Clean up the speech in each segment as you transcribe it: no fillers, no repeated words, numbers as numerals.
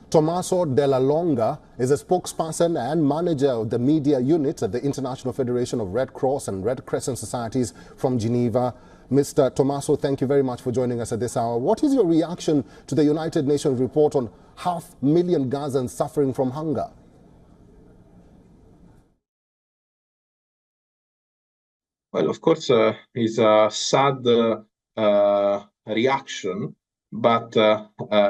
Tommaso Della Longa is a spokesperson and manager of the media unit at the International Federation of Red Cross and Red Crescent Societies from Geneva. Mr. Tommaso, thank you very much for joining us at this hour. What is your reaction to the United Nations report on 500,000 Gazans suffering from hunger? Well, of course, it's a sad reaction, but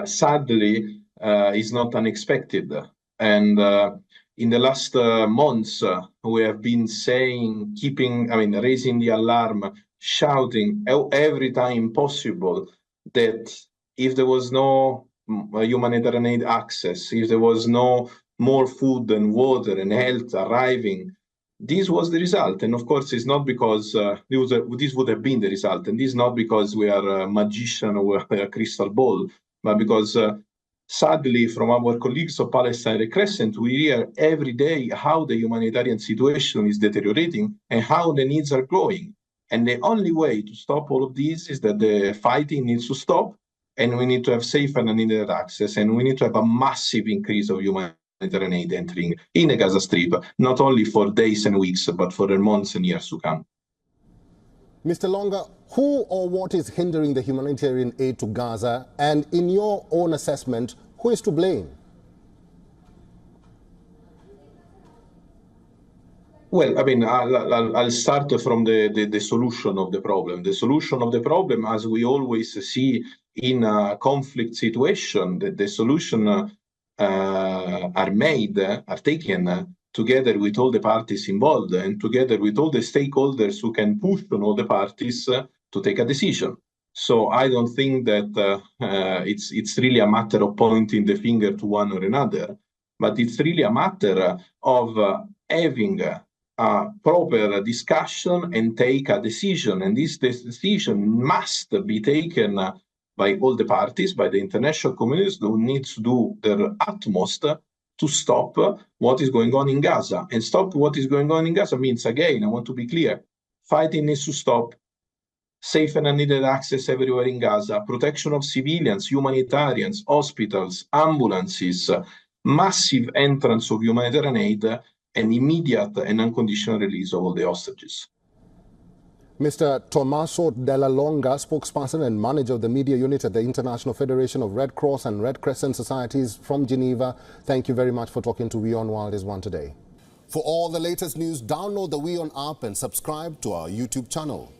sadly, is not unexpected. And in the last months, we have been saying, raising the alarm, shouting every time possible that if there was no humanitarian aid access, if there was no more food and water and health arriving, this was the result. And of course, it's not because this would have been the result. And this is not because we are a magician or a crystal ball, but because sadly, from our colleagues of Palestine Red Crescent, we hear every day how the humanitarian situation is deteriorating and how the needs are growing. And the only way to stop all of this is that the fighting needs to stop, and we need to have safe and unhindered access, and we need to have a massive increase of humanitarian aid entering in the Gaza Strip, not only for days and weeks, but for the months and years to come. Mr. Longa, who or what is hindering the humanitarian aid to Gaza? And in your own assessment, who is to blame? Well, I'll start from the solution of the problem. The solution of the problem, as we always see in a conflict situation, the solution are taken together with all the parties involved and together with all the stakeholders who can push on all the parties to take a decision. So I don't think that it's really a matter of pointing the finger to one or another, but it's really a matter of having a proper discussion and take a decision. And this decision must be taken by all the parties, by the international communities who needs to do their utmost to stop what is going on in Gaza. And stop what is going on in Gaza means, again, I want to be clear, fighting needs to stop, safe and unneeded access everywhere in Gaza, protection of civilians, humanitarians, hospitals, ambulances, massive entrance of humanitarian aid, and immediate and unconditional release of all the hostages. Mr. Tommaso Della Longa, spokesperson and manager of the media unit at the International Federation of Red Cross and Red Crescent Societies from Geneva, thank you very much for talking to WION World is One today. For all the latest news, download the WION app and subscribe to our YouTube channel.